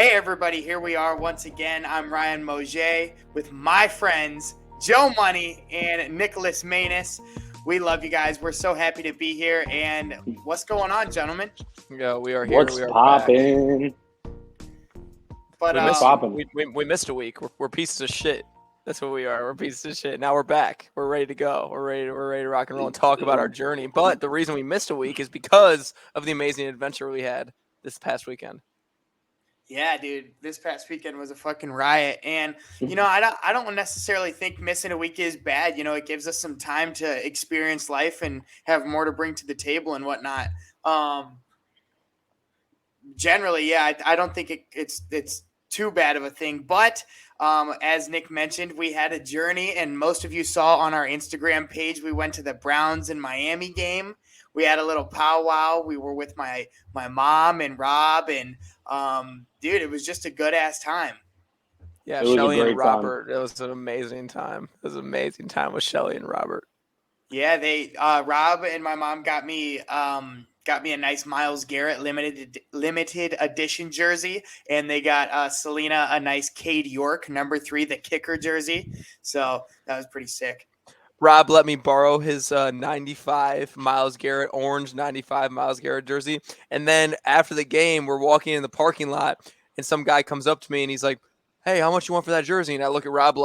Hey everybody, here we are once again. I'm Ryan Moget with my friends Joe Money and Nicholas Manus. We love you guys. We're so happy to be here. And what's going on, gentlemen? Yeah, we are here. What's we are poppin'? But we missed a week. We're pieces of shit. That's what we are. We're pieces of shit. Now we're back. We're ready to go. We're ready to rock and roll and talk about our journey. But the reason we missed a week is because of the amazing adventure we had this past weekend. yeah, dude, this past weekend was a fucking riot. And I don't necessarily think missing a week is bad. It gives us some time to experience life and have more to bring to the table and whatnot. Generally, yeah, I don't think it's too bad of a thing. But as Nick mentioned, we had a journey, and most of you saw on our Instagram page, we went to the Browns and Miami game. We had a little powwow. We were with my mom and Rob, and dude, it was just a good ass time. Yeah, Shelly and Robert. It was an amazing time. It was an amazing time with Shelly and Robert. Yeah, they Rob and my mom got me a nice Myles Garrett limited edition jersey, and they got Selena a nice Cade York #3, the kicker jersey. So that was pretty sick. Rob let me borrow his 95 Myles Garrett, orange 95 Myles Garrett jersey. And then after the game, we're walking in the parking lot, and some guy comes up to me, and he's like, "Hey, how much you want for that jersey?" And I look at Rob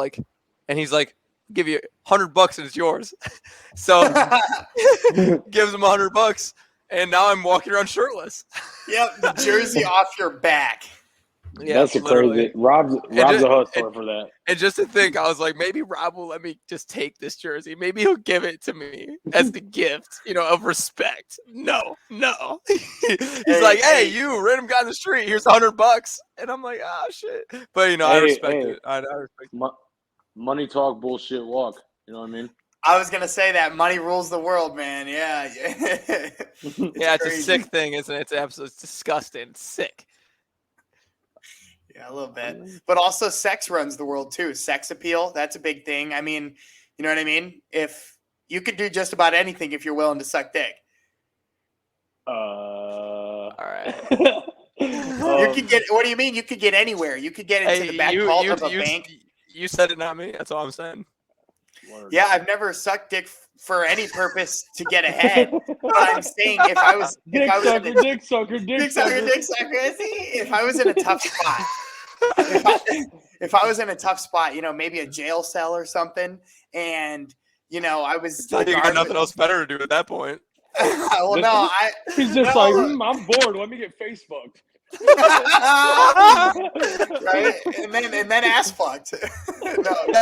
and he's like, "I'll give you $100 and it's yours." So gives him $100, and now I'm walking around shirtless. Yep, the jersey off your back. Yeah, that's crazy. Rob's a hustler for that. And just to think, I was like, maybe Rob will let me just take this jersey. Maybe he'll give it to me as the gift, of respect. No. He's like, hey, you random guy in the street, here's $100. And I'm like, oh shit. But I respect it. I respect it. Money talk, bullshit walk. You know what I mean? I was gonna say that money rules the world, man. Yeah. It's a sick thing, isn't it? It's absolutely disgusting. It's sick. Yeah, a little bit. But also sex runs the world too. Sex appeal, that's a big thing. I mean, you know what I mean? If you could do just about anything if you're willing to suck dick. All right. You could get, what do you mean? You could get anywhere. You could get into the back vault of a bank. You said it, not me. That's all I'm saying. Yeah, I've never sucked dick for any purpose to get ahead. But I'm saying if I was dick sucker. If I was in a tough spot, if I was in a tough spot, maybe a jail cell or something, and I was like, you got nothing else better to do at that point. Well, no, he's just like, I'm bored. Let me get Facebooked. Right, and then ass fucked.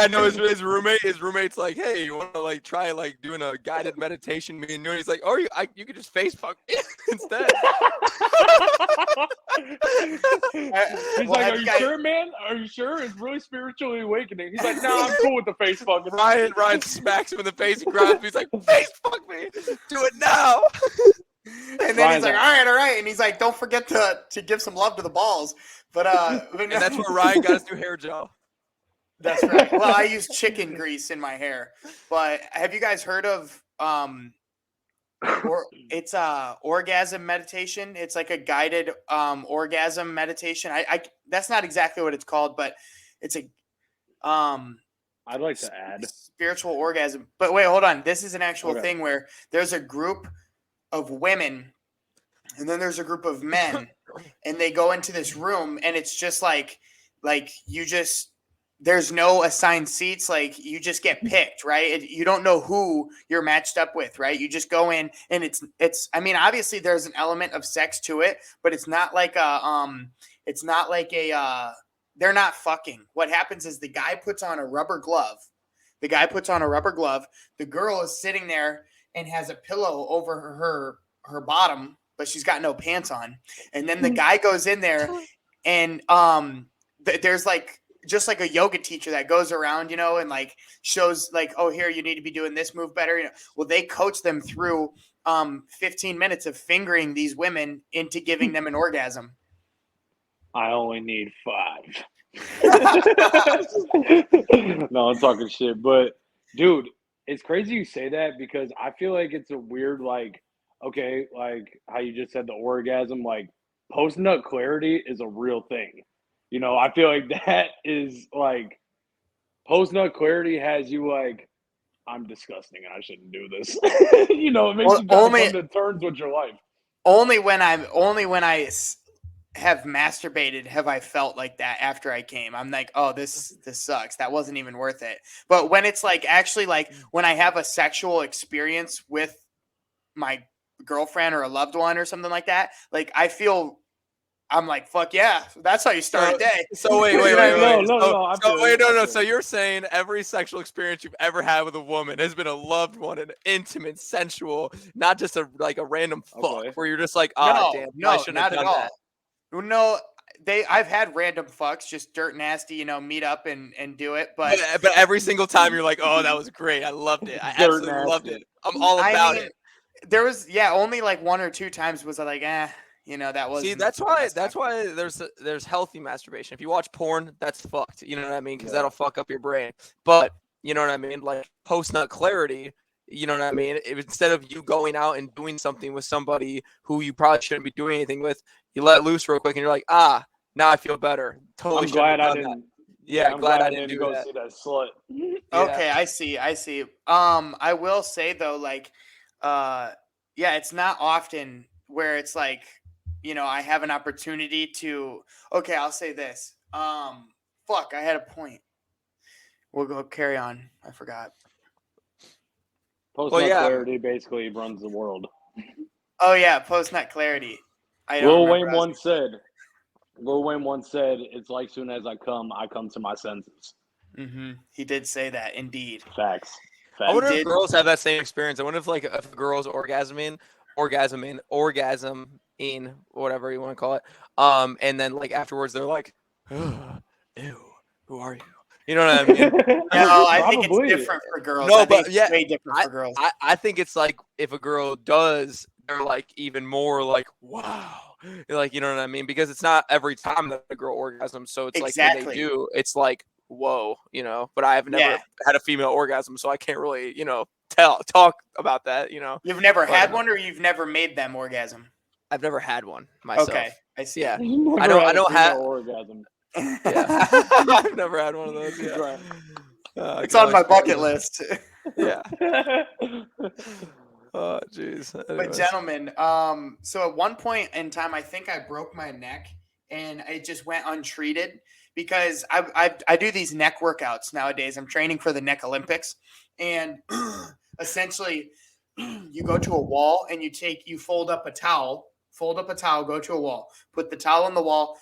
No, his roommate's like, hey, you want to try doing a guided meditation? Me and you, and he's like, oh, you could just face fuck instead. He's like, are you sure, man? Are you sure? It's really spiritually awakening. He's like, no, I'm cool with the face fuck. Ryan smacks him in the face and grabs him. He's like, face fuck me, do it now. And then he's like, all right. And he's like, don't forget to give some love to the balls. But and that's where Ryan got his new hair gel. That's right. Well, I use chicken grease in my hair. But have you guys heard of it's orgasm meditation? It's like a guided orgasm meditation. I that's not exactly what it's called, but it's a I'd like to add spiritual orgasm. But wait, hold on. This is an actual thing where there's a group of women, and then there's a group of men, and they go into this room, and it's just like there's no assigned seats. Like, you just get picked, right? You don't know who you're matched up with, right? You just go in, and it's. I mean, obviously there's an element of sex to it, but it's not like they're not fucking. What happens is the guy puts on a rubber glove. The girl is sitting there and has a pillow over her bottom, but she's got no pants on. And then the guy goes in there, and there's just like a yoga teacher that goes around, and shows oh, here, you need to be doing this move better. Well, they coach them through 15 minutes of fingering these women into giving them an orgasm. I only need 5. No, I'm talking shit, but dude, it's crazy you say that, because I feel like it's a weird, how you just said the orgasm, post-nut clarity is a real thing. I feel like that is like post-nut clarity has you like, I'm disgusting and I shouldn't do this. It makes you kind of come to terms with your life. Only when I have masturbated have I felt like that after I came. I'm like, oh, this sucks. That wasn't even worth it. But when it's like actually like when I have a sexual experience with my girlfriend or a loved one or something like that, like I'm like, fuck yeah, that's how you start a day. So wait. No. So you're saying every sexual experience you've ever had with a woman has been a loved one, an intimate, sensual, not just a random fuck where you're just like, damn, I shouldn't have done that. No, I've had random fucks, just dirt nasty, meet up and do it. But every single time you're like, oh, that was great. I loved it. I absolutely loved it. I'm all about it. There was, only like one or two times was I like, that was. See, that's why there's healthy masturbation. If you watch porn, that's fucked. You know what I mean? Because that'll fuck up your brain. But you know what I mean? Like post-nut clarity. You know what I mean? Instead of you going out and doing something with somebody who you probably shouldn't be doing anything with, you let loose real quick and you're like, now I feel better. Totally. I'm glad I didn't. Yeah, I'm glad I didn't go see that slut. Okay, I see. I will say though, like, it's not often where it's like, I have an opportunity to. Okay, I'll say this. Fuck, I had a point. We'll go carry on. I forgot. Post-nut clarity basically runs the world. Oh yeah, post-nut clarity. Lil Wayne once said, "It's like soon as I come to my senses." Mm-hmm. He did say that, indeed. Facts. I wonder if girls have that same experience. I wonder if if a girl's orgasming, whatever you want to call it, and then like afterwards they're like, oh, ew, who are you? You know what I mean? No, I think it's different for girls. No, but yeah, way different for girls. I think it's like if a girl does, they're like even more like, wow. Like, you know what I mean? Because it's not every time that a girl orgasms. So it's like when they do, it's like, whoa, but I have never had a female orgasm, so I can't really, talk about that, You've never had one, or you've never made them orgasm? I've never had one myself. Okay, I see. Yeah. I don't have orgasm. Yeah. I've never had one of those. Yeah. It's on my bucket list. Yeah. Oh, jeez. But gentlemen, so at one point in time, I think I broke my neck and it just went untreated because I do these neck workouts nowadays. I'm training for the neck Olympics, and essentially you go to a wall and you fold up a towel, go to a wall, put the towel on the wall,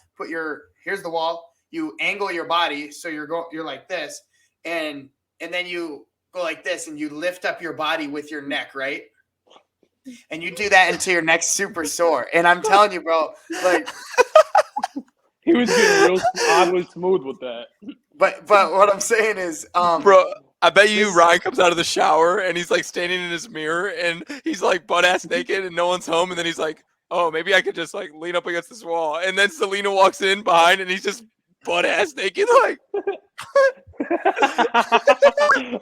here's the wall, you angle your body so you're like this, and then you go like this and you lift up your body with your neck, right? And you do that until your neck's super sore. And I'm telling you, bro, like he was getting real oddly smooth with that. But what I'm saying is, bro, I bet you Ryan comes out of the shower and he's like standing in his mirror and he's like butt ass naked and no one's home, and then he's like, oh, maybe I could just like lean up against this wall, and then Selena walks in behind and he's just butt ass naked, like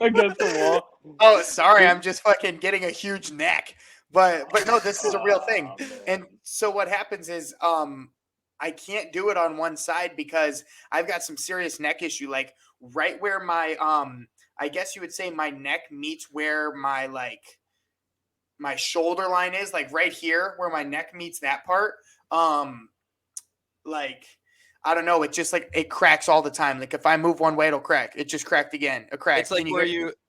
against the wall. Oh, sorry, I'm just fucking getting a huge neck. But no, this is a real thing. And so what happens is I can't do it on one side because I've got some serious neck issue, like right where my I guess you would say my neck meets where my shoulder line is, like right here where my neck meets that part. Like I don't know, it just like it cracks all the time. Like if I move one way, it'll crack. It just cracked again. A crack.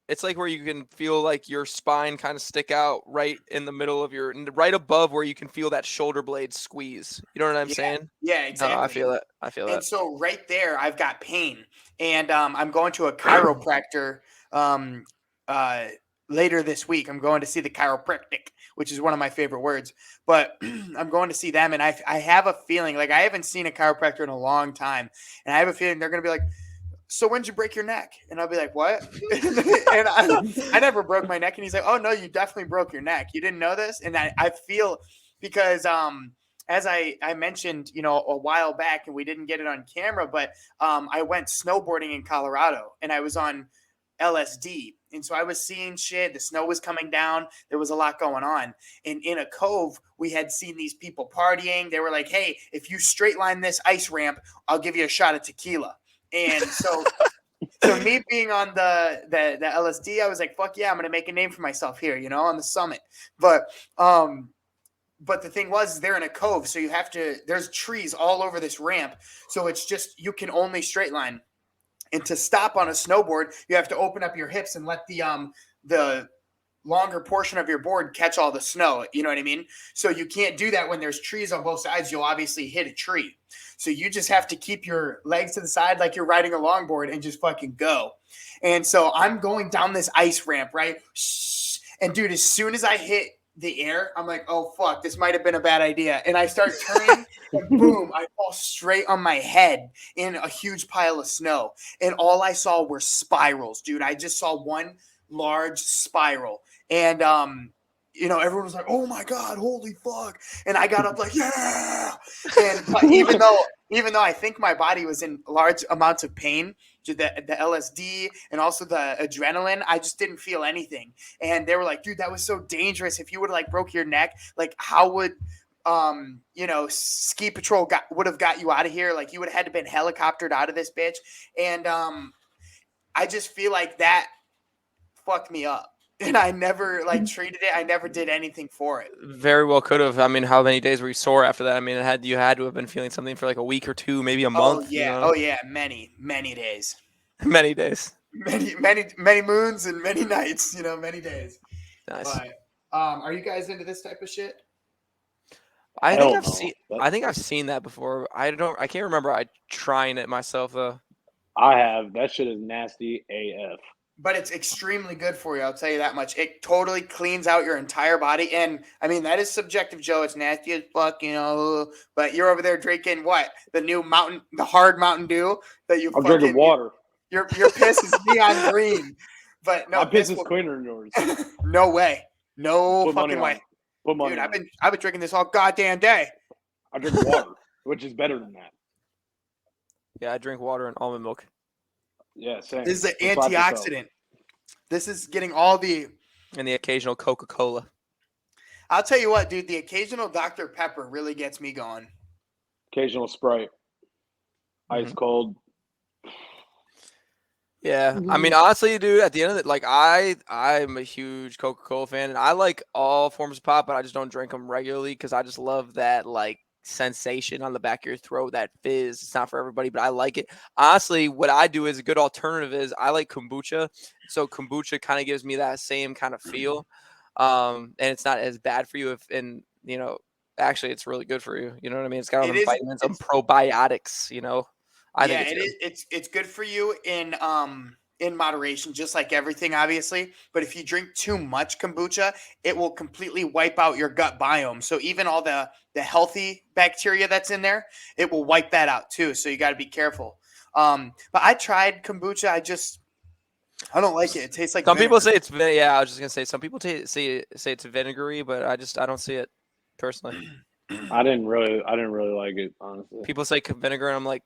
It's like where you can feel like your spine kind of stick out right in the middle of right above where you can feel that shoulder blade squeeze. You know what I'm saying? Yeah, exactly. No, I feel that. And so right there, I've got pain, and I'm going to a chiropractor later this week. I'm going to see the chiropractic, which is one of my favorite words. But I'm going to see them, and I have a feeling, like I haven't seen a chiropractor in a long time, and I have a feeling they're going to be like, so when'd you break your neck? And I'll be like, what? And I never broke my neck. And he's like, oh, no, you definitely broke your neck. You didn't know this? And I feel because as I mentioned, a while back, and we didn't get it on camera, but I went snowboarding in Colorado, and I was on LSD. And so I was seeing shit. The snow was coming down. There was a lot going on. And in a cove, we had seen these people partying. They were like, hey, if you straight line this ice ramp, I'll give you a shot of tequila. And so me being on the LSD, I was like, fuck yeah, I'm going to make a name for myself here, you know, on the summit. But the thing was, they're in a cove. So there's trees all over this ramp. So it's just, you can only straight line. And to stop on a snowboard, you have to open up your hips and let the longer portion of your board catch all the snow. You know what I mean? So you can't do that when there's trees on both sides. You'll obviously hit a tree. So you just have to keep your legs to the side like you're riding a longboard and just fucking go. And so I'm going down this ice ramp, right? And dude, as soon as I hit the air, I'm like, oh fuck, this might have been a bad idea. And I start turning and boom, I fall straight on my head in a huge pile of snow. And all I saw were spirals, dude. I just saw one large spiral. And you know, everyone was like, oh my God, holy fuck. And I got up like, yeah. And even though I think my body was in large amounts of pain, the LSD and also the adrenaline, I just didn't feel anything. And they were like, dude, that was so dangerous. If you would have like broke your neck, like how would you know, ski patrol would have got you out of here? Like you would have had to been helicoptered out of this bitch. And I just feel like that fucked me up. And I never like treated it. I never did anything for it. Very well could have. I mean, how many days were you sore after that? I mean, you had to have been feeling something for like a week or two, maybe a month. Oh yeah. You know? Oh yeah. Many days. Many days. Many moons and many nights. You know, many days. Nice. But are you guys into this type of shit? I think I've seen that before. I can't remember trying it myself though. I have. That shit is nasty AF. But it's extremely good for you. I'll tell you that much. It totally cleans out your entire body. And I mean, that is subjective, Joe. It's nasty as fuck, you know. But you're over there drinking what? The hard Mountain Dew that you. I'm drinking water. Your piss is neon green. But no, my piss is cleaner than yours. No way. No Put fucking way. Put money. Dude, I've been drinking this all goddamn day. I drink water, which is better than that. Yeah, I drink water and almond milk. Yeah, same. This is an antioxidant. This is getting all the... And the occasional Coca-Cola. I'll tell you what, dude. The occasional Dr. Pepper really gets me going. Occasional Sprite. Ice cold. Yeah. I mean, honestly, dude, at the end of it, like, I'm a huge Coca-Cola fan. And I like all forms of pop, but I just don't drink them regularly because I just love that, like, sensation on the back of your throat, that fizz. It's not for everybody, but I like it. Honestly, what I do is a good alternative is I like kombucha. So kombucha kind of gives me that same kind of feel. And it's not as bad for you you know, actually it's really good for you. You know what I mean? It's got all the vitamins and probiotics, you know. I think it's good for you in moderation, just like everything, obviously. But if you drink too much kombucha, it will completely wipe out your gut biome. So even all the healthy bacteria that's in there, it will wipe that out too. So you got to be careful. But I tried kombucha. I don't like it. It tastes like some vinegar. people say it's I was just gonna say some people say it's vinegary, but I don't see it personally. I didn't really like it, honestly. People say vinegar, and I'm like,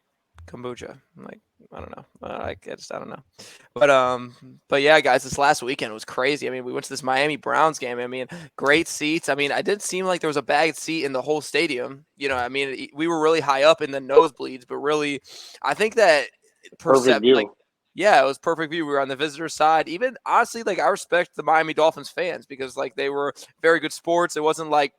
kombucha. I'm like, I don't know. I don't know. But yeah, guys, this last weekend was crazy. I mean, we went to this Miami Browns game. I mean, great seats. I mean, it didn't seem like there was a bad seat in the whole stadium. You know, I mean, we were really high up in the nosebleeds, but really, I think that perfect view. Like, yeah, it was perfect view. We were on the visitor side. Even honestly, like I respect the Miami Dolphins fans because like they were very good sports. It wasn't like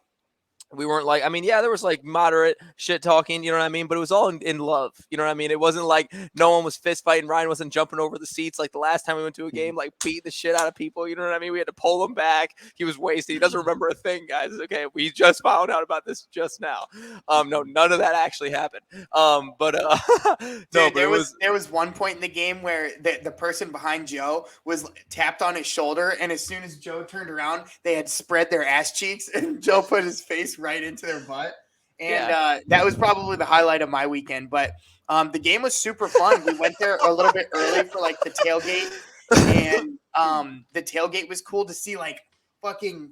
we weren't like, I mean, yeah, there was like moderate shit talking, you know what I mean? But it was all in love, you know what I mean? It wasn't like no one was fist fighting. Ryan wasn't jumping over the seats like the last time we went to a game, like beating the shit out of people, you know what I mean? We had to pull him back. He was wasted. He doesn't remember a thing, guys. Okay, we just found out about this just now. No, none of that actually happened. No, Dude, but there was one point in the game where the person behind Joe was tapped on his shoulder, and as soon as Joe turned around, they had spread their ass cheeks, and Joe put his face right into their butt. And that was probably the highlight of my weekend. But the game was super fun. We went there a little bit early for like the tailgate, and the tailgate was cool to see. Like fucking,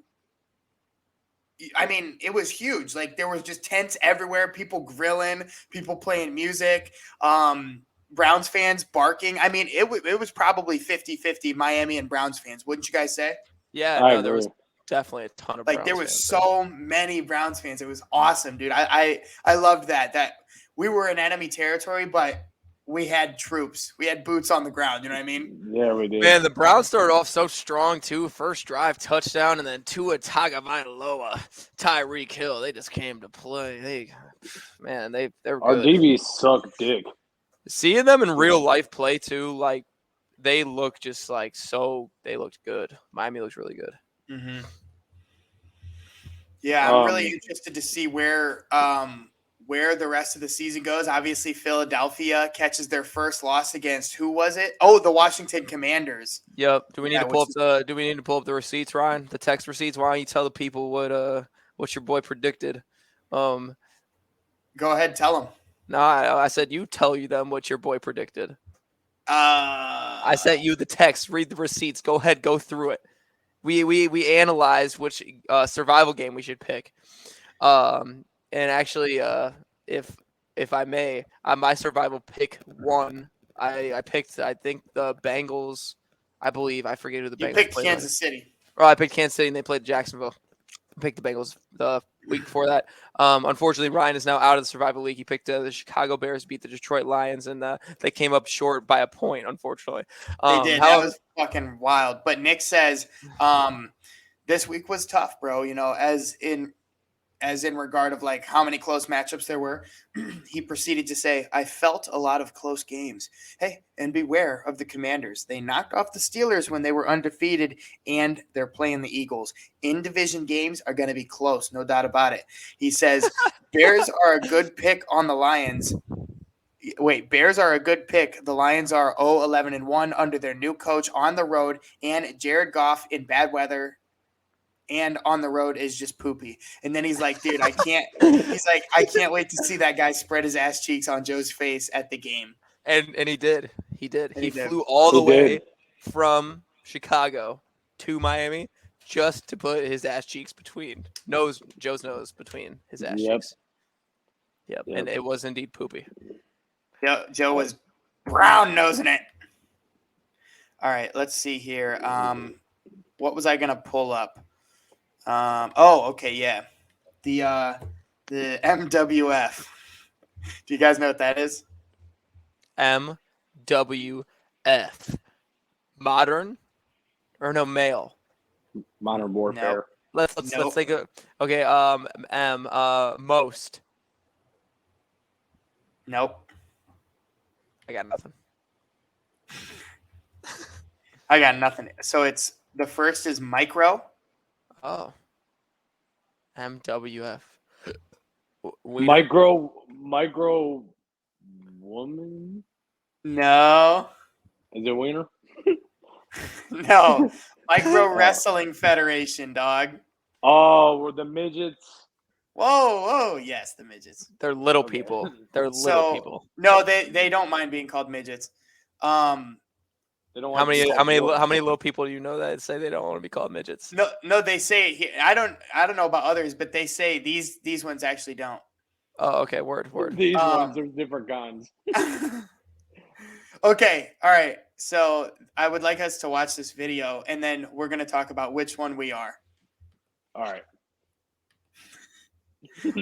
I mean, it was huge. Like there was just tents everywhere, people grilling, people playing music. Browns fans barking. I mean, it was probably 50-50 Miami and Browns fans. Wouldn't you guys say? Yeah, I no, there was agree. definitely a ton of Like Browns there was fans. so many Browns fans. It was awesome, dude. I loved that we were in enemy territory, but we had troops. We had boots on the ground. You know what I mean? Yeah, we did. Man, the Browns started off so strong too. First drive touchdown, and then Tua Tagovailoa, Tyreek Hill. They just came to play. They're Our good. DBs suck dick. Seeing them in real life play too, like they look just like they looked good. Miami looks really good. Mm-hmm. Yeah, I'm really interested to see where the rest of the season goes. Obviously, Philadelphia catches their first loss against who was it? Oh, the Washington Commanders. Yep. Do we need to pull up the receipts, Ryan? The text receipts? Why don't you tell the people what your boy predicted? Go ahead, tell them. No, I said you tell them what your boy predicted. I sent you the text. Read the receipts. Go ahead, go through it. We analyzed which survival game we should pick. And actually, if I may, my survival pick won. I picked, I think, the Bengals. I forget who the Bengals picked played. Kansas City. Oh, I picked Kansas City, and they played Jacksonville. I picked the Bengals the week before that. Unfortunately, Ryan is now out of the survival league. He picked the Chicago Bears beat the Detroit Lions, and they came up short by a point, unfortunately. They did. That was fucking wild. But Nick says this week was tough, bro. You know, as in regard of like how many close matchups there were, he proceeded to say, I felt a lot of close games. Hey, and beware of the Commanders. They knocked off the Steelers when they were undefeated, and they're playing the Eagles. In division games are going to be close, no doubt about it. He says, Bears are a good pick on the Lions. Wait, Bears are a good pick. The Lions are 0-11-1 under their new coach on the road, and Jared Goff in bad weather and on the road is just poopy. And then he's like, dude, I can't wait to see that guy spread his ass cheeks on Joe's face at the game. And he did. He did. And he he did. flew all the way from Chicago to Miami just to put his ass cheeks between Joe's nose between his ass cheeks. Yep. And it was indeed poopy. Joe was brown nosing it. All right, let's see here. What was I gonna pull up? Okay, yeah. The MWF. Do you guys know what that is? MWF. Modern or no male? Modern warfare. Nope. Let's think of most. Nope. I got nothing. I got nothing. So it's the first is micro. Oh. MWF. Micro woman? No. Is it wiener? No. Micro Wrestling Federation, dog. Oh, we're the midgets. Whoa, yes, the midgets. They're little people. They're little people. No, they don't mind being called midgets. They don't how many little people do you know that say they don't want to be called midgets? No, they say I don't know about others, but they say these ones actually don't. Oh, okay, word. These ones are different kinds. Okay, all right. So I would like us to watch this video, and then we're gonna talk about which one we are. All right.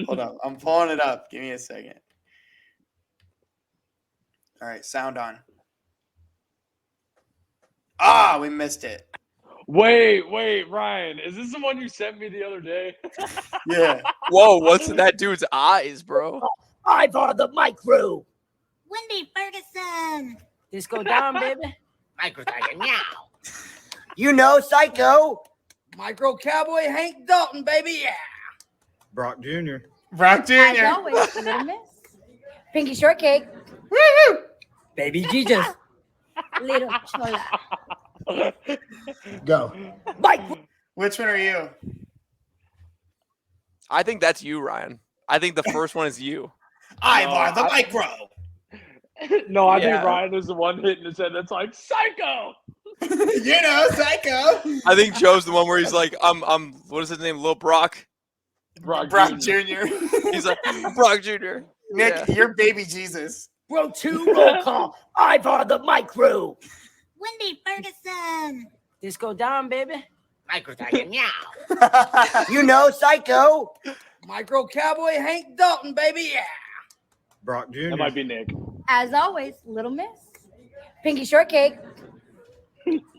Hold up, I'm pulling it up. Give me a second. All right, sound on. We missed it. Wait, Ryan. Is this the one you sent me the other day? Yeah. Whoa, what's in that dude's eyes, bro? I bought the micro. Wendy Ferguson. Disco down, baby. Micro Tiger, meow. You know, Psycho. Micro Cowboy Hank Dalton, baby, yeah. Brock Jr. As always, Little Miss. Pinky Shortcake. Woo-hoo! Baby Jesus. Little Chola. Go. Micro. Which one are you? I think that's you, Ryan. I think the first one is you. Ivar the micro. No, I think Ryan is the one hitting his head. That's like Psycho. You know, Psycho. I think Joe's the one where he's like, I'm what is his name? Lil Brock. Brock Jr. He's like, Brock Jr. Nick, you're baby Jesus. Bro 2, roll call. Ivar the micro. Wendy Ferguson. Disco Dom, baby. Micro Tiger Meow. You know, Psycho. Micro Cowboy Hank Dalton, baby. Yeah. Brock Jr. That might be Nick. As always, Little Miss. Pinky Shortcake.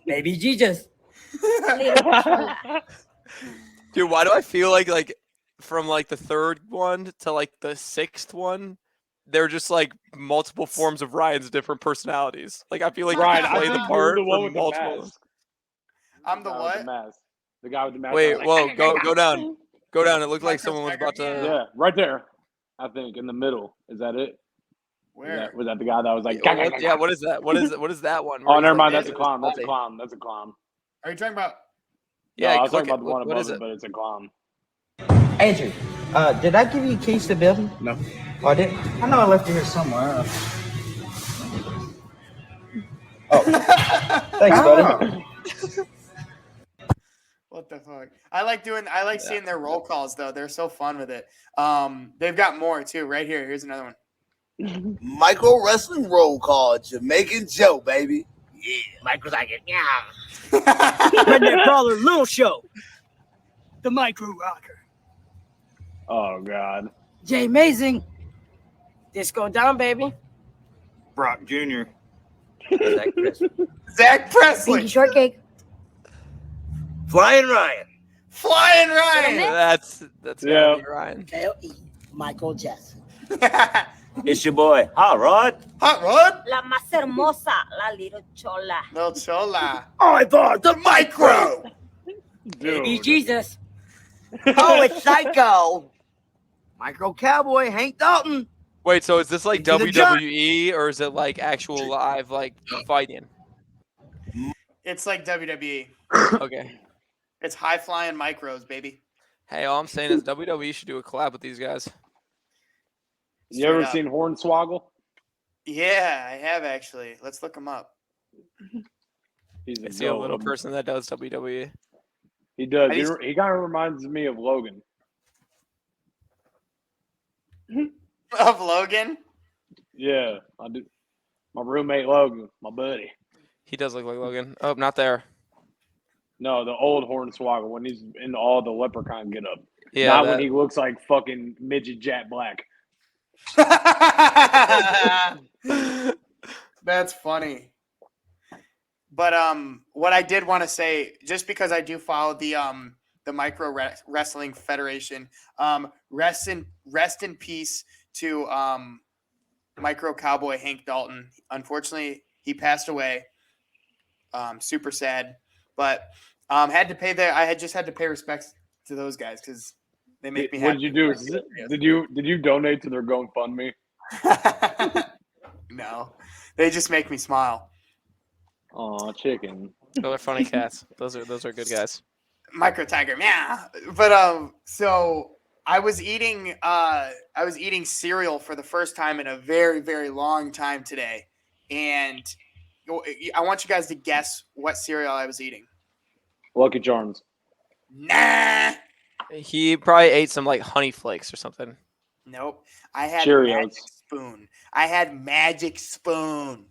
Baby Jesus. Dude, why do I feel like from like the third one to like the sixth one, they're just like multiple forms of Ryan's different personalities. Like I feel like Ryan, you I play the think part you're the one for with the multiple. mask. I'm the guy with what? The mask. The guy with the mask. Wait, Like, whoa, go down. Go down. It looked like Micro someone was Tiger, about to. yeah, right there. I think in the middle. Is that it? Where? Was that the guy that was like? Yeah, what is that? What is that one? Oh, where he's, never mind. like, That's a dancing clown. with That's a his clown. That's a clown. Are you talking about? Yeah, No, I was click talking about the it. one What above is it, it? but it's a clown. Andrew, did I give you keys to the building? No. Oh, I did? I know I left it here somewhere. Oh, thanks, buddy. What the fuck? I like seeing their roll calls though. They're so fun with it. They've got more too. Right here. Here's another one. Micro wrestling roll call, Jamaican Joe, baby. Yeah. Micro Tiger Meow. Redneck Brawler Little Show. The Micro Rocker. Oh God. Jay Amazing. Disco Down, baby. Brock Jr. Zach Presley. Pinky Shortcake. Flying Ryan. Flying Ryan. That's Yeah. gotta be Ryan. L.E. Michael Jackson. It's your boy, Hot Rod. Hot Rod. La más hermosa, la little chola. Lil Chola. Ivar the Micro. Baby Dude. Jesus. Oh, it's Psycho. Micro Cowboy Hank Dalton. Wait, so is this like Into the junk. WWE or is it like actual live like fighting? It's like WWE. Okay. It's high flying micros, baby. Hey, all I'm saying is WWE should do a collab with these guys. You ever Straight up. seen Hornswoggle? Yeah, I have actually. Let's look him up. He's I see a little person that does WWE. He does. I He, used- he kind of reminds me of Logan. Of Logan. Yeah, I do. My roommate Logan, my buddy. He does look like Logan. Oh, not there. No, the old Hornswoggle when he's in all the leprechaun get up. Yeah. Not when that- he looks like fucking midget Jack Black. That's funny. But what I did want to say, just because I do follow the Micro Wrestling Federation, rest in peace to Micro Cowboy Hank Dalton. Unfortunately, he passed away. Super sad, but I had just had to pay respects to those guys because they make me What happy. did you do? Did you donate to their GoFundMe? No, they just make me smile. Oh, chicken. Those are funny cats. Those are good guys. Micro Tiger, yeah. But so I was eating cereal for the first time in a very, very long time today, and I want you guys to guess what cereal I was eating. Lucky Charms. Nah. He probably ate some like honey flakes or something. Nope. I had Cheerios. Magic Spoon. I had Magic Spoon.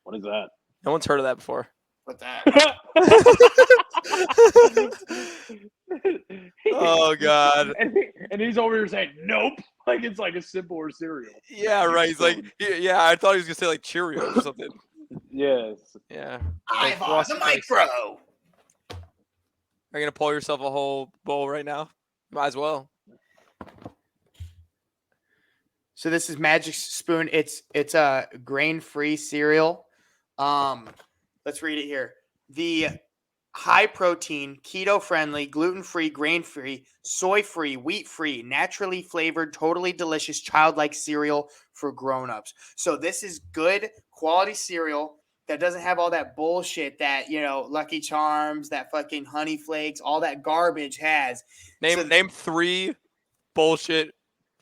What is that? No one's heard of that before. What's that? Oh God. And he's over here saying nope, like it's like a simpler cereal. Yeah, right. He's like, yeah. I thought he was gonna say like Cheerios or something. Yes. Yeah. I've Like on the Frosted Flakes. micro. Are you gonna pour yourself a whole bowl right now? Might as well. So this is Magic Spoon. It's a grain-free cereal. Let's read it here. The high protein, keto friendly, gluten-free, grain-free, soy-free, wheat-free, naturally flavored, totally delicious, childlike cereal for grown-ups. So this is good quality cereal that doesn't have all that bullshit that, Lucky Charms, that fucking Honey Flakes, all that garbage has. Name 3 bullshit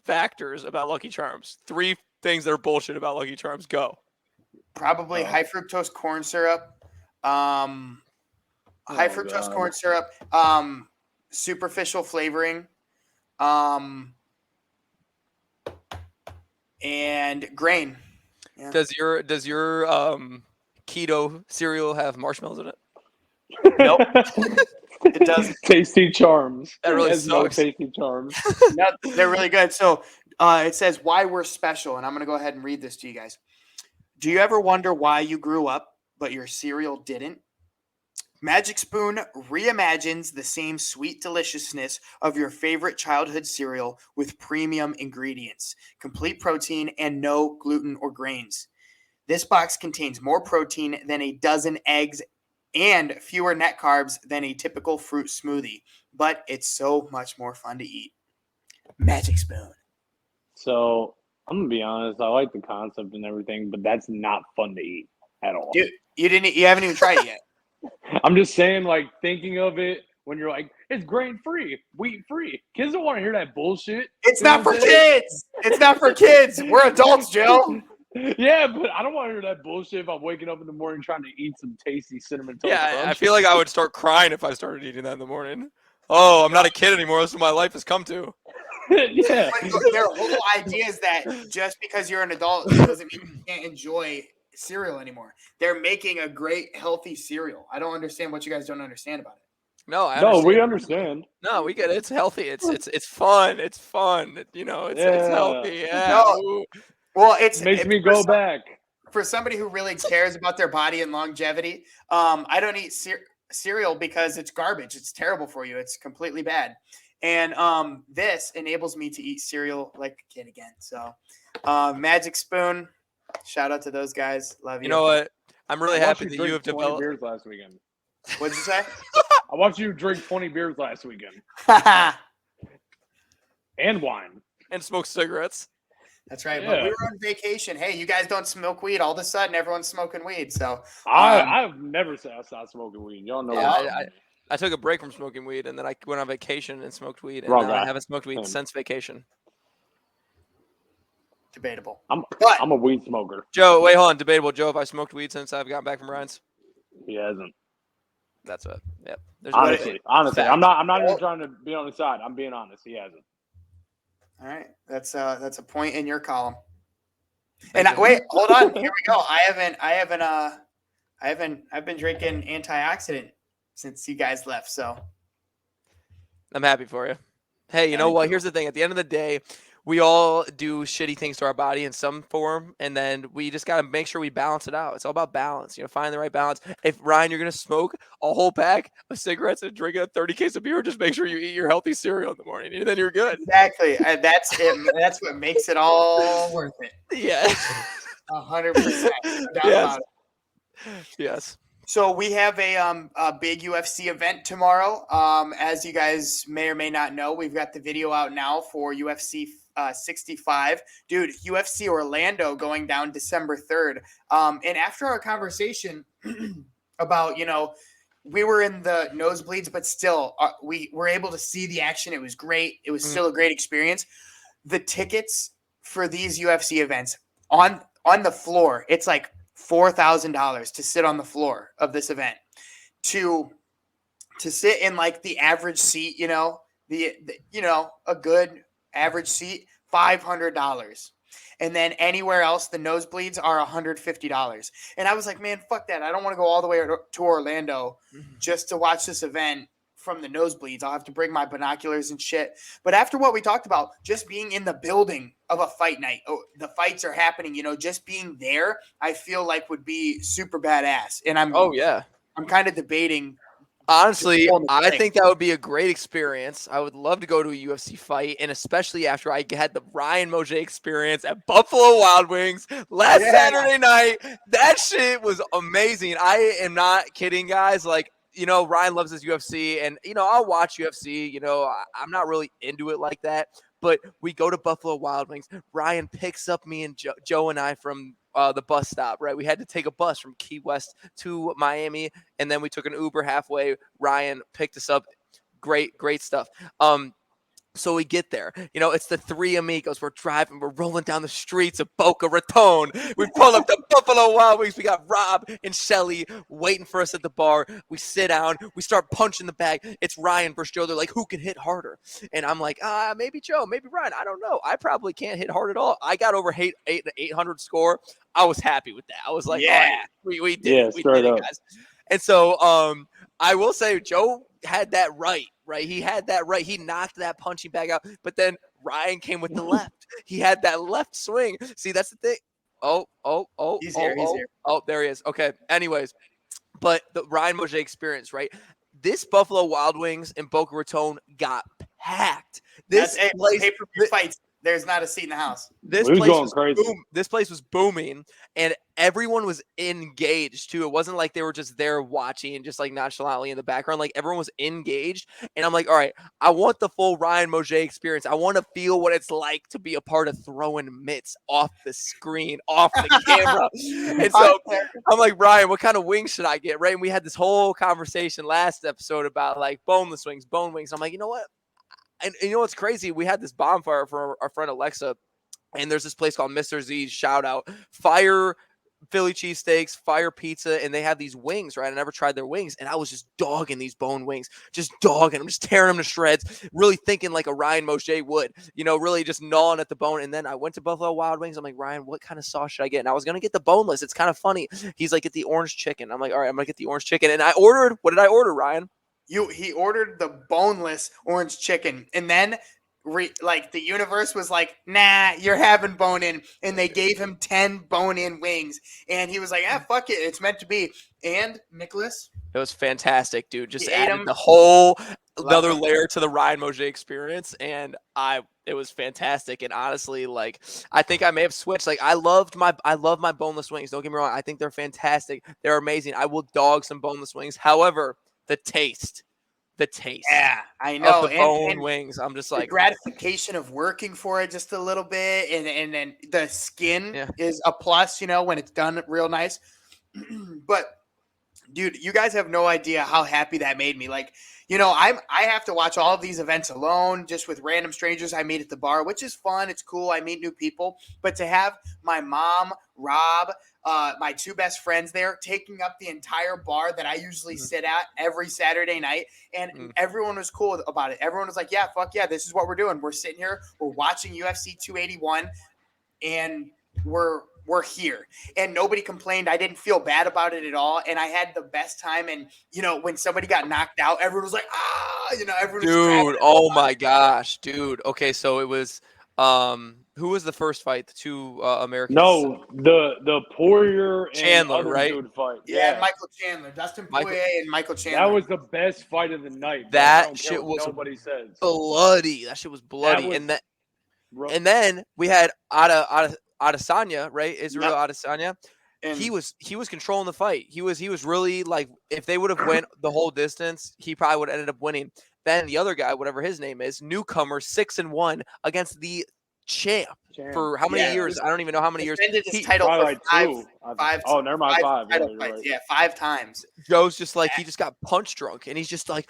factors about Lucky Charms. 3 things that are bullshit about Lucky Charms. Go. Probably high fructose corn syrup. High fructose God. corn syrup. Superficial flavoring. and grain. Yeah. Does your keto cereal have marshmallows in it? Nope. It doesn't. Tasty Charms. That really It has no sucks. Tasty Charms. No, they're really good. So it says why we're special, and I'm gonna go ahead and read this to you guys. Do you ever wonder why you grew up but your cereal didn't? Magic Spoon reimagines the same sweet deliciousness of your favorite childhood cereal with premium ingredients, complete protein, and no gluten or grains. This box contains more protein than a dozen eggs and fewer net carbs than a typical fruit smoothie, but it's so much more fun to eat. Magic Spoon. So I'm gonna be honest. I like the concept and everything, but that's not fun to eat at all. You haven't even tried it yet. I'm just saying, like, thinking of it when you're like, it's grain free, wheat free. Kids don't want to hear that bullshit. It's You know not for what I'm saying? kids. It's not for kids. We're adults, Joe. Yeah, but I don't want to hear that bullshit if I'm waking up in the morning trying to eat some tasty cinnamon toast Yeah, I crunch. feel like I would start crying if I started eating that in the morning. Oh, I'm not a kid anymore. This is what my life has come to. Yeah. But their whole idea is that just because you're an adult doesn't mean you can't enjoy cereal anymore. They're making a great healthy cereal. I don't understand what you guys don't understand about it. No, I No, understand. we understand. No, we get it. It's healthy. It's fun. It's fun. You know, it's healthy. Yeah. No, Ooh. well, It makes me go back. For somebody who really cares about their body and longevity, I don't eat cereal because it's garbage. It's terrible for you. It's completely bad. And this enables me to eat cereal like a kid again. So Magic Spoon, shout out to those guys. Love you. You know what? I'm really I watched happy that drink you have 20 developed. beers last weekend. What'd you say? I watched you drink 20 beers last weekend. And wine. And smoke cigarettes. That's right. But Yeah. we were on vacation. Hey, you guys don't smoke weed. All of a sudden, everyone's smoking weed. So I've never said I stopped smoking weed. Y'all know Yeah, that. I took a break from smoking weed, and then I went on vacation and smoked weed, and Wrong now I guy. haven't smoked weed Same. since vacation. debatable. I'm a weed smoker. Joe, wait, hold on. Debatable. Joe, have I smoked weed since I've gotten back from Ryan's? He hasn't. That's it. Yep. There's Honestly, Fact. I'm not even trying to be on his side. I'm being honest. He hasn't. All right, that's a point in your column. And wait, hold on. Here we go. I've been drinking antioxidant since you guys left. So I'm happy for you. Hey, you know what? Here's the thing. At the end of the day, we all do shitty things to our body in some form, and then we just got to make sure we balance it out. It's all about balance. You know, find the right balance. If, Ryan, you're going to smoke a whole pack of cigarettes and drink a 30 case of beer, just make sure you eat your healthy cereal in the morning, and then you're good. exactly, that's it. That's what makes it all worth it. Yeah. 100%. No doubt Yes. about it. Yes. So we have a big UFC event tomorrow. As you guys may or may not know, we've got the video out now for UFC 65. Dude, UFC Orlando going down December 3rd. And after our conversation about, we were in the nosebleeds, but still we were able to see the action. It was great. It was still a great experience. The tickets for these UFC events on the floor, it's like $4,000 to sit on the floor of this event. To sit in like the average seat, a good average seat, $500. And then anywhere else, the nosebleeds are $150. And I was like, man, fuck that. I don't want to go all the way to Orlando just to watch this event from the nosebleeds. I'll have to bring my binoculars and shit. But after what we talked about, just being in the building of a fight night, the fights are happening, just being there, I feel like would be super badass. And I'm kind of debating. Honestly, I think that would be a great experience. I would love to go to a UFC fight, and especially after I had the Ryan Mojay experience at Buffalo Wild Wings last Saturday night. That shit was amazing. I am not kidding, guys. Like, Ryan loves his UFC, and, I'll watch UFC. I'm not really into it like that, but we go to Buffalo Wild Wings. Ryan picks up me and Joe and I from the bus stop, right? We had to take a bus from Key West to Miami, and then we took an Uber halfway. Ryan picked us up. Great stuff. So we get there, it's the three amigos. We're driving, we're rolling down the streets of Boca Raton. We pull up the Buffalo Wild Wings. We got Rob and Shelly waiting for us at the bar. We sit down, we start punching the bag. It's Ryan versus Joe. They're like, who can hit harder? And I'm like, maybe Joe, maybe Ryan. I don't know. I probably can't hit hard at all. I got over 800 score. I was happy with that. I was like, Yeah. we did Yeah, it. We straight did it, up. guys. And so I will say Joe had that right? He had that right. He knocked that punching bag out, but then Ryan came with the left. He had that left swing. See, that's the thing. He's here. Oh, there he is. Okay. Anyways, but the Ryan Mojay experience, right? This Buffalo Wild Wings in Boca Raton got packed. This place, pay-per-view fights. There's not a seat in the house. This We was place going was crazy. This place was booming, and everyone was engaged too. It wasn't like they were just there watching and just like nonchalantly in the background. Like everyone was engaged, and I'm like, all right, I want the full Ryan Mojay experience. I want to feel what it's like to be a part of throwing mitts off the screen, off the camera. And so I'm like, Ryan, what kind of wings should I get? Right? And we had this whole conversation last episode about like boneless wings, bone wings. I'm like, you know what? And you know what's crazy? We had this bonfire for our friend Alexa, and there's this place called Mr. Z's, shout out, fire Philly cheesesteaks, fire pizza, and they have these wings, right? I never tried their wings, and I was just dogging these bone wings, just dogging them, just tearing them to shreds, really thinking like a Ryan Mojay would, really just gnawing at the bone. And then I went to Buffalo Wild Wings. I'm like, Ryan, what kind of sauce should I get? And I was going to get the boneless. It's kind of funny. He's like, get the orange chicken. I'm like, all right, I'm going to get the orange chicken. And what did I order, Ryan? He ordered the boneless orange chicken, and then the universe was like, nah, you're having bone in, and they gave him 10 bone in wings, and he was like, fuck it, it's meant to be. And Nicholas, it was fantastic, dude. Just he ate added them. the whole another them. layer to the Ryan Mojay experience, and it was fantastic. And honestly, like, I think I may have switched. Like, I love my boneless wings. Don't get me wrong. I think they're fantastic. They're amazing. I will dog some boneless wings. However, the taste. Yeah, I know. Of the bone wings. I'm just like, the gratification of working for it just a little bit, and then the skin is a plus, when it's done real nice. But dude, you guys have no idea how happy that made me. Like, I have to watch all of these events alone, just with random strangers I meet at the bar, which is fun. It's cool. I meet new people. But to have my mom, Rob, my two best friends there taking up the entire bar that I usually sit at every Saturday night, and everyone was cool about it. Everyone was like, yeah, fuck yeah, this is what we're doing. We're sitting here, we're watching UFC 281, and we're here. And nobody complained. I didn't feel bad about it at all, and I had the best time. And when somebody got knocked out, everyone was like, everyone was dude, oh my gosh, dude. Okay, so it was who was the first fight? The two Americans? No, the Poirier and Chandler, other right? dude fight. Yeah, Michael Chandler, Dustin Poirier, and Michael Chandler. That was the best fight of the night. That shit was nobody says bloody. That shit was bloody. And then we had Adesanya, right? Israel Adesanya. And he was controlling the fight. He was really like, if they would have went the whole distance, he probably would have ended up winning. Then the other guy, whatever his name is, newcomer, 6-1 against the champ for how many years? I don't even know how many years. Defended his title for five. Oh, never mind, five. Right. Yeah, 5 times. Joe's just like, he just got punch drunk, and he's just like,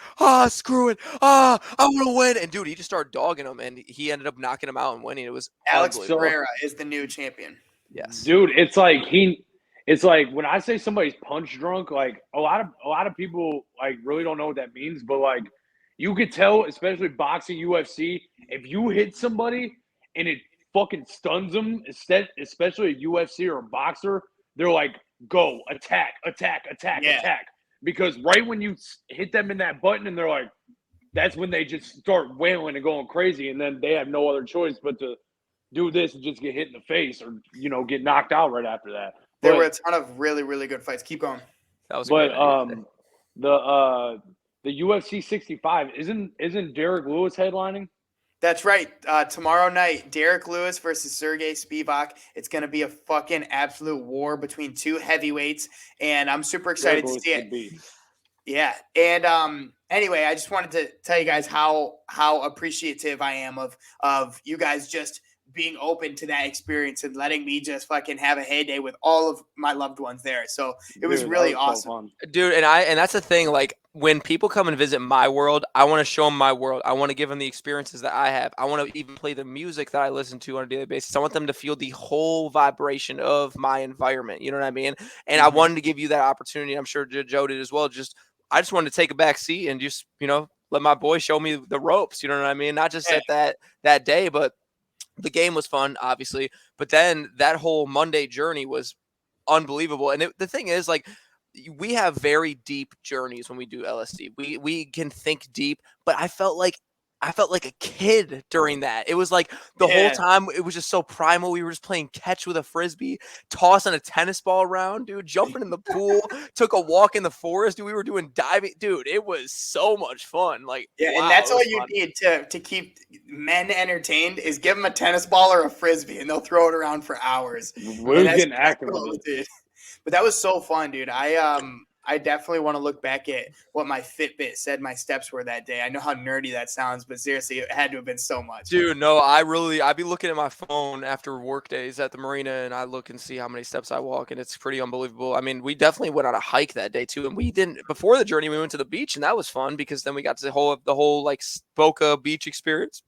screw it. I want to win. And dude, he just started dogging him, and he ended up knocking him out and winning. It was Alex Pereira is the new champion. Yes, dude. It's like when I say somebody's punch drunk, like a lot of people like really don't know what that means, but like you could tell, especially boxing, UFC, if you hit somebody and it fucking stuns them, especially a UFC or a boxer, they're like, go, attack. Because right when you hit them in that button and they're like, that's when they just start wailing and going crazy, and then they have no other choice but to do this and just get hit in the face or, get knocked out right after that. There were a ton of really, really good fights. Keep going. That was the UFC 65 isn't Derek Lewis headlining? That's right. Tomorrow night, Derek Lewis versus Sergey Spivak. It's going to be a fucking absolute war between two heavyweights, and I'm super excited to see it. Yeah. And anyway, I just wanted to tell you guys how appreciative I am of you guys just being open to that experience and letting me just fucking have a heyday with all of my loved ones there. So it was Dude, really that was so awesome. fun. Dude, and that's the thing. Like when people come and visit my world, I want to show them my world. I want to give them the experiences that I have. I want to even play the music that I listen to on a daily basis. I want them to feel the whole vibration of my environment. You know what I mean? And I wanted to give you that opportunity. I'm sure Joe did as well. I just wanted to take a back seat and just let my boy show me the ropes. You know what I mean? Not just at that day, but the game was fun, obviously. But then that whole Monday journey was unbelievable. And the thing is, like, we have very deep journeys when we do LSD. We can think deep, but I felt like a kid during that. It was like the whole time it was just so primal. We were just playing catch with a frisbee, tossing a tennis ball around, dude, jumping in the pool, took a walk in the forest, dude. We were doing diving, dude. It was so much fun. Like, Yeah, wow, and that's it all was you fun. need to keep men entertained is give them a tennis ball or a frisbee, and they'll throw it around for hours. We was getting active with it. Dude. But that was so fun, dude. I definitely want to look back at what my Fitbit said my steps were that day. I know how nerdy that sounds, but seriously, it had to have been so much. Dude, no, I be looking at my phone after work days at the marina, and I look and see how many steps I walk, and it's pretty unbelievable. I mean, we definitely went on a hike that day too, and we didn't before the journey. We went to the beach, and that was fun because then we got to the whole like Boca Beach experience,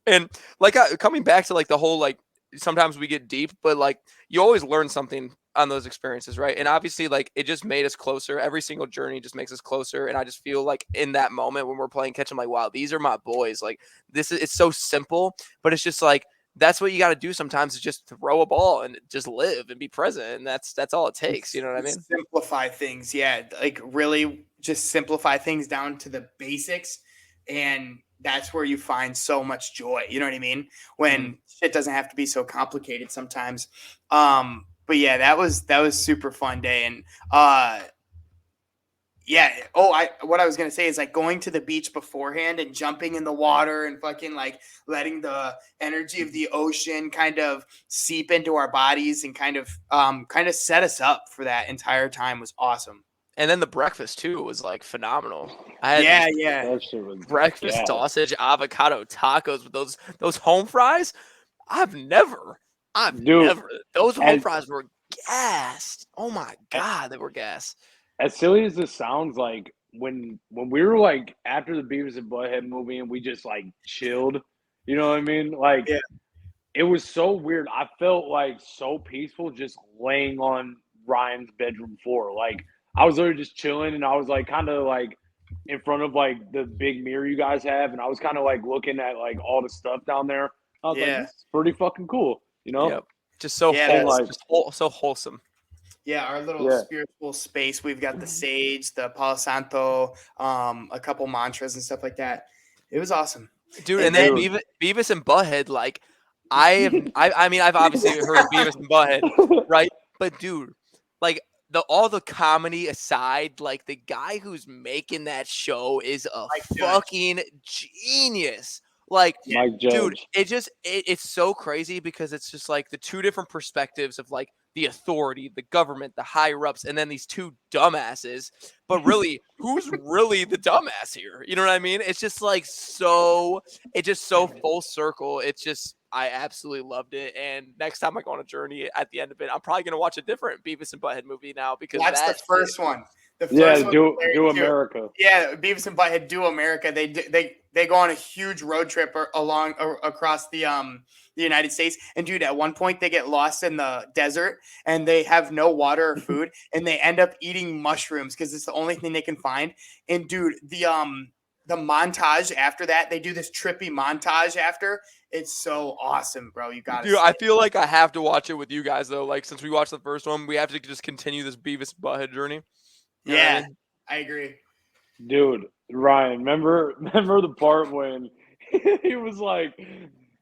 and like coming back to like the whole like sometimes we get deep, but like you always learn something on those experiences, right? And obviously, like it just made us closer. Every single journey just makes us closer, and I just feel like in that moment when we're playing catch, I'm like, wow, these are my boys. Like it's so simple, but it's just like that's what you got to do sometimes is just throw a ball and just live and be present, and that's all it takes. You know what I mean? Simplify things, yeah. Like really, just simplify things down to the basics, and that's where you find so much joy. You know what I mean? When shit doesn't have to be so complicated sometimes. But yeah, that was super fun day. And what I was gonna say is like going to the beach beforehand and jumping in the water and fucking like letting the energy of the ocean kind of seep into our bodies and kind of set us up for that entire time was awesome. And then the breakfast too was like phenomenal. I had these That shit was breakfast gas. sausage avocado tacos with those home fries. I've never those home fries were gassed. Oh my god, they were gas. As silly as this sounds, like when we were like after the Beavis and Butthead movie and we just like chilled, you know what I mean? Like it was so weird. I felt like so peaceful just laying on Ryan's bedroom floor. Like I was literally just chilling and I was like kind of like in front of like the big mirror you guys have, and I was kind of like looking at like all the stuff down there. I was like, this is pretty fucking cool, you know? Yep. Just so so wholesome. Yeah, our little spiritual space. We've got the sage, the Palo Santo, a couple mantras and stuff like that. It was awesome, dude. And then Beavis and Butthead. Like, I mean, I've obviously heard of Beavis and Butthead, right? But dude, like all the comedy aside, like the guy who's making that show is a fucking genius. Like, dude, it's so crazy because it's just like the two different perspectives of like the authority, the government, the higher ups, and then these two dumbasses. But really, who's really the dumbass here? You know what I mean? It's just like so full circle. It's just, I absolutely loved it. And next time I go on a journey at the end of it, I'm probably going to watch a different Beavis and Butthead movie now because that's the first one. The first one do America. Yeah, Beavis and Butthead do America. They go on a huge road trip across the United States. And dude, at one point they get lost in the desert and they have no water or food, and they end up eating mushrooms because it's the only thing they can find. And dude, the montage after that, they do this trippy montage after. It's so awesome, bro. You got to. Dude, I feel like I have to watch it with you guys though. Like since we watched the first one, we have to just continue this Beavis and Butthead journey. You know what I mean? I agree. Dude, Ryan, remember the part when he was like,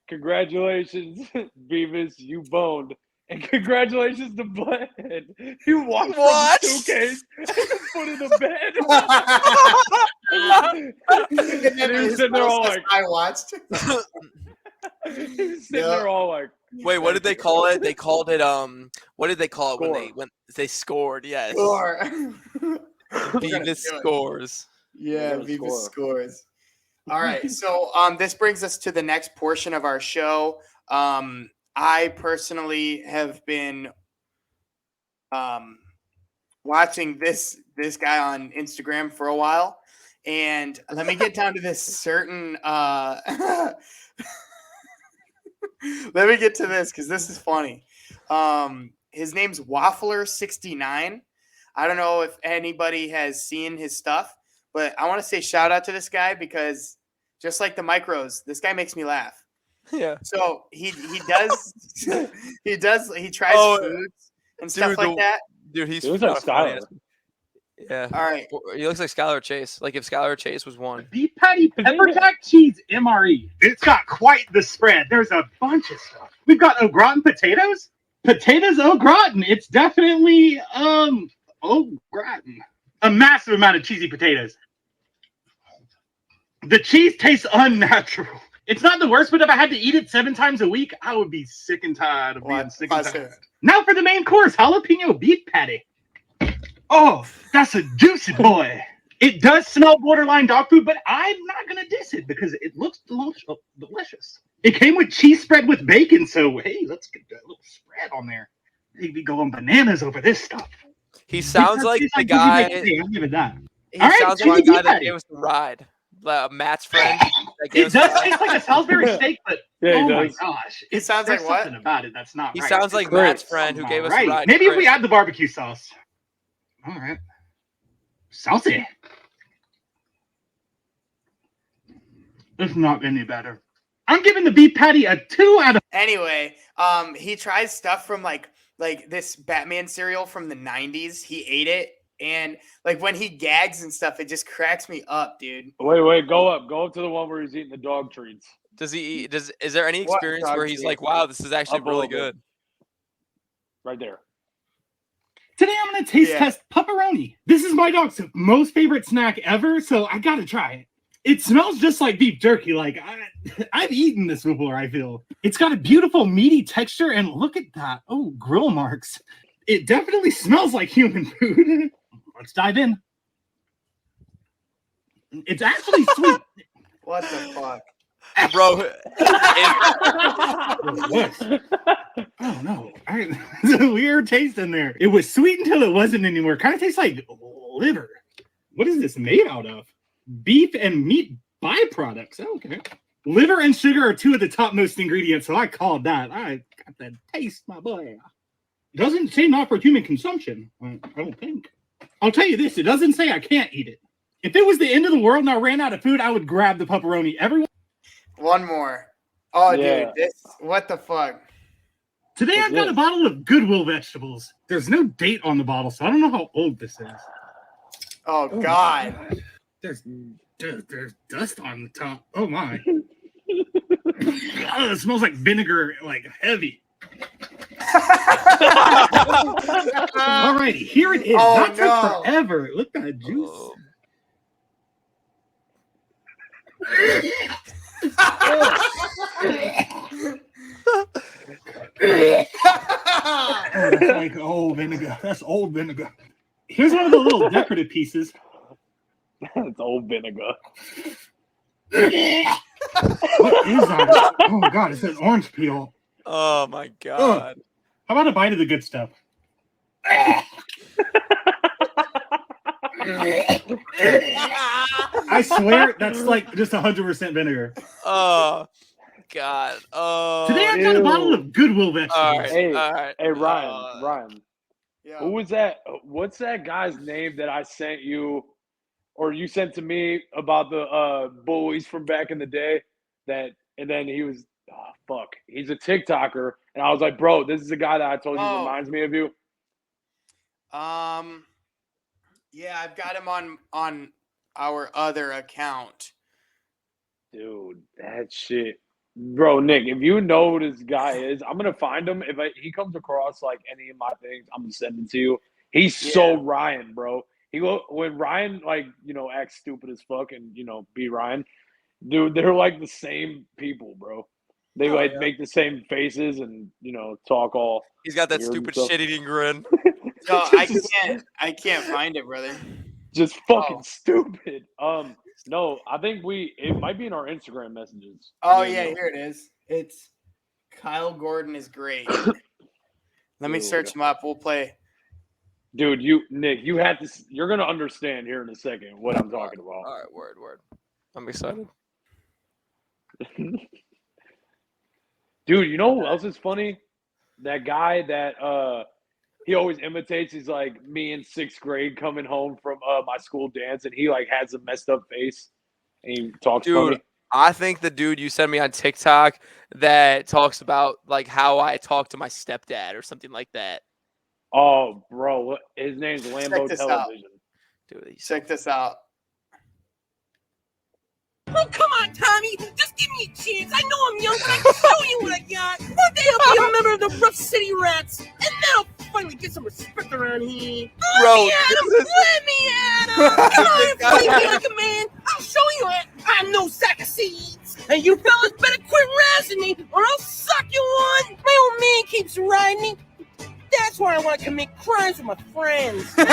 "Congratulations, Beavis, you boned," and congratulations to Butthead, you walked from the suitcase and put in the bed. And he was sitting there all like, I watched. He was sitting there all like, wait, what did they call it? They called it what did they call it when they scored? Yes. Score. Beavis scores. Yeah, Beavis scores. All right. So this brings us to the next portion of our show. I personally have been watching this guy on Instagram for a while, and let me get down to this certain let me get to this because this is funny. His name's Waffler69. I don't know if anybody has seen his stuff, but I want to say shout out to this guy because just like the micros, this guy makes me laugh. Yeah. So he does he tries foods and stuff like that. Dude, he's He looks like funny. Skylar. Yeah. All right. He looks like Skylar Chase. Like if Skylar Chase was one. Beef patty, pepper jack cheese, MRE. It's got quite the spread. There's a bunch of stuff. We've got au gratin potatoes. Potatoes au gratin. It's definitely au gratin. A massive amount of cheesy potatoes. The cheese tastes unnatural. It's not the worst, but if I had to eat it 7 times a week, I would be sick and tired of being sick and tired. Now for the main course, jalapeno beef patty. Oh, that's a juicy boy. It does smell borderline dog food, but I'm not going to diss it because it looks delicious. It came with cheese spread with bacon, so hey, let's get that little spread on there. They'd be going bananas over this stuff. He sounds like the guy. I'll give it that. He All right, sounds like the cheesy guy that patty. gave us the ride. Matt's friend. It does taste like a Salisbury steak, but Yeah, he oh my does. gosh. It sounds There's like what? something about it that's not He right. sounds like Chris. Matt's friend who gave us the Right. ride. Maybe if we Chris. add the barbecue sauce. All right. Saucy. It's not any better. I'm giving the beef patty a 2 out of. Anyway, he tries stuff from like this Batman cereal from the 90s. He ate it, and like when he gags and stuff, it just cracks me up, dude. Wait, go up to the one where he's eating the dog treats. Does he eat? Is there any What experience dog where he's treat? like, wow, this is actually Up a really little bit. good? Right there. Today I'm going to taste Yeah. test pepperoni. This is my dog's most favorite snack ever, so I got to try it. It smells just like beef jerky. Like I've eaten this before, I feel. It's got a beautiful meaty texture, and look at that. Oh, grill marks. It definitely smells like human food. Let's dive in. It's actually sweet. What the fuck? Bro, What? Oh no. There's a weird taste in there. It was sweet until it wasn't anymore. Kind of tastes like liver. What is this made out of? Beef and meat byproducts. Oh, okay. Liver and sugar are 2 of the topmost ingredients, so I called that. I got that taste, my boy. Doesn't say not for human consumption. I don't think. I'll tell you this, it doesn't say I can't eat it. If it was the end of the world and I ran out of food, I would grab the pepperoni. Everyone. One more. Oh, Yeah. dude, this. What the fuck? Today I've got a bottle of Goodwill Vegetables. There's no date on the bottle, so I don't know how old this is. Oh, Oh, God. There's dust on the top. Oh my. Oh, it smells like vinegar, like heavy. Alrighty, here it is. Oh, That took no. forever. Look at that juice. Oh. Oh, that's like old vinegar. That's old vinegar. Here's one of the little decorative pieces. It's old vinegar. What is that? Oh god, it's an orange peel. Oh my god. How about a bite of the good stuff? I swear that's like just 100% vinegar. Oh god. Oh. Today I've got a bottle of Goodwill Vegetables. All right. Hey, all right. Hey, Ryan. Yeah. Who was that? What's that guy's name that I sent you, or you sent to me about the bullies from back in the day? And then he was, he's a TikToker, and I was like, bro, this is the guy that I told you reminds me of you. Yeah, I've got him on our other account. Dude, that shit. Bro, Nick, if you know who this guy is, I'm gonna find him. If he comes across like any of my things, I'm gonna send him to you. He's so Ryan, bro. When Ryan acts stupid as fuck and be Ryan, dude, they're like the same people, bro. They make the same faces and talk all. He's got that weird stupid stuff. shit-eating grin. No, I can't find it, brother. Just fucking stupid. No, I think it might be in our Instagram messages. Oh yeah, here it is. It's Kyle Gordon is great. Let me Dude. search him up. We'll play. Dude, Nick, you have to. You're gonna understand here in a second what I'm talking about. All right, word. I'm excited. Dude, you know who else is funny? That guy that he always imitates. He's like me in 6th grade coming home from my school dance, and he like has a messed up face, and he talks Dude, funny. I think the dude you sent me on TikTok that talks about like how I talk to my stepdad or something like that. Oh, bro, his name's Lambo this out. Television. Dude, Check this out. Oh, come on, Tommy. Just give me a chance. I know I'm young, but I can show you what I got. One day I'll be a member of the Rough City Rats, and then I'll finally get some respect around here. Bro, Let me at him. Come on, fight me like a man. I'll show you it. I'm no sack of seeds. And you fellas better quit razzing me, or I'll suck you one. My old man keeps riding me. That's why I want to commit crimes with my friends. Hey, you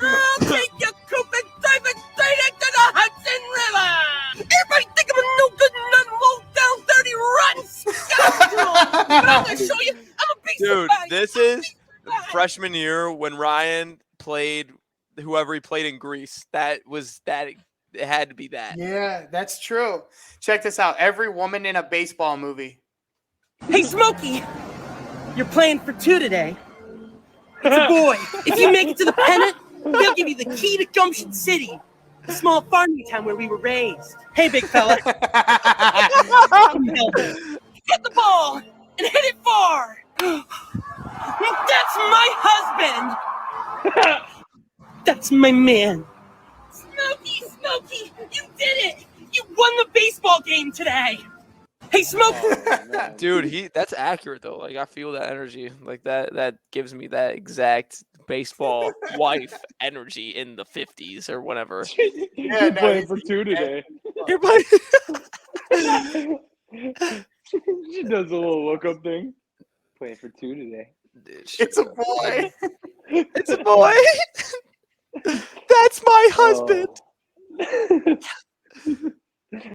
I'll take your coop and drive it straight into the Hudson River. Everybody think I'm a no good, none, low down, dirty, rotten scoundrel. But I'm going to show you I'm a beast. dude, this is freshman year when Ryan played whoever he played in Greece. It had to be that. Yeah, that's true. Check this out. Every woman in a baseball movie. Hey, Smokey, you're playing for 2 today. It's a boy. If you make it to the pennant, they'll give you the key to Gumption City, a small farming town where we were raised. Hey, big fella. Hit the ball and hit it far. That's my husband. That's my man. Smokey, you did it. You won the baseball game today. Hey, Smokey. Dude, that's accurate though. Like I feel that energy. Like that gives me that exact baseball wife energy in the 50s or whatever. You're playing for 2 today. Everybody She does a little look-up thing. Playing for 2 today. It's a boy. It's a boy. That's my husband.